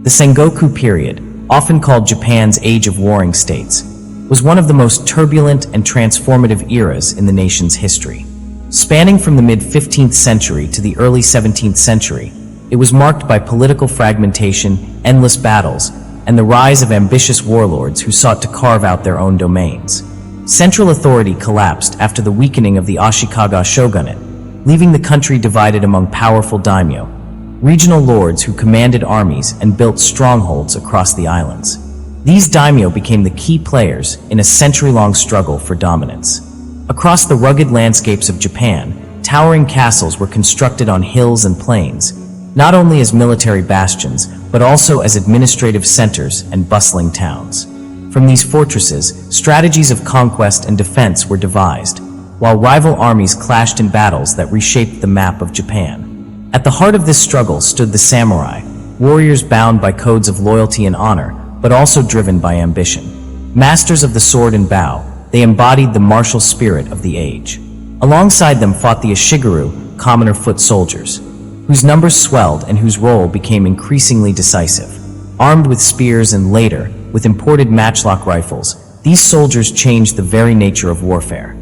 The Sengoku period, often called Japan's Age of Warring States, was one of the most turbulent and transformative eras in the nation's history. Spanning from the mid-15th century to the early 17th century, it was marked by political fragmentation, endless battles, and the rise of ambitious warlords who sought to carve out their own domains. Central authority collapsed after the weakening of the Ashikaga shogunate, leaving the country divided among powerful daimyo, regional lords who commanded armies and built strongholds across the islands. These daimyo became the key players in a century-long struggle for dominance. Across the rugged landscapes of Japan, towering castles were constructed on hills and plains, not only as military bastions, but also as administrative centers and bustling towns. From these fortresses, strategies of conquest and defense were devised, while rival armies clashed in battles that reshaped the map of Japan. At the heart of this struggle stood the samurai, warriors bound by codes of loyalty and honor, but also driven by ambition. Masters of the sword and bow, they embodied the martial spirit of the age. Alongside them fought the Ashigaru, commoner foot soldiers, whose numbers swelled and whose role became increasingly decisive. Armed with spears and later, with imported matchlock rifles, these soldiers changed the very nature of warfare.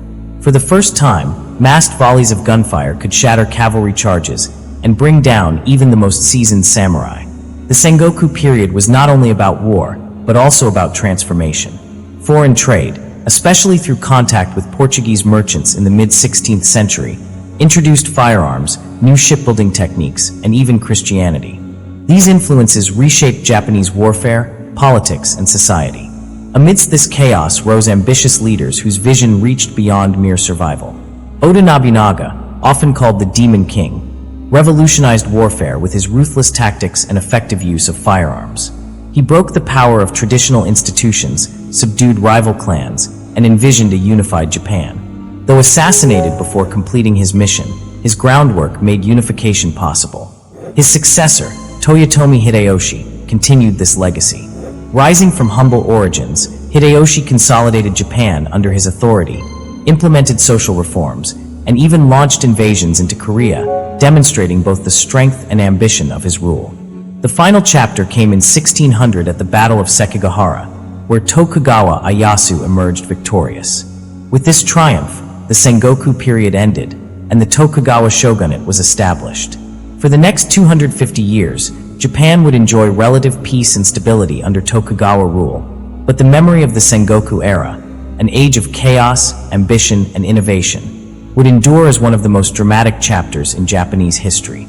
For the first time, massed volleys of gunfire could shatter cavalry charges and bring down even the most seasoned samurai. The Sengoku period was not only about war, but also about transformation. Foreign trade, especially through contact with Portuguese merchants in the mid-16th century, introduced firearms, new shipbuilding techniques, and even Christianity. These influences reshaped Japanese warfare, politics, and society. Amidst this chaos rose ambitious leaders whose vision reached beyond mere survival. Oda Nobunaga, often called the Demon King, revolutionized warfare with his ruthless tactics and effective use of firearms. He broke the power of traditional institutions, subdued rival clans, and envisioned a unified Japan. Though assassinated before completing his mission, his groundwork made unification possible. His successor, Toyotomi Hideyoshi, continued this legacy. Rising from humble origins, Hideyoshi consolidated Japan under his authority, implemented social reforms, and even launched invasions into Korea, demonstrating both the strength and ambition of his rule. The final chapter came in 1600 at the Battle of Sekigahara, where Tokugawa Ieyasu emerged victorious. With this triumph, the Sengoku period ended, and the Tokugawa shogunate was established. For the next 250 years, Japan would enjoy relative peace and stability under Tokugawa rule, but the memory of the Sengoku era, an age of chaos, ambition, and innovation, would endure as one of the most dramatic chapters in Japanese history.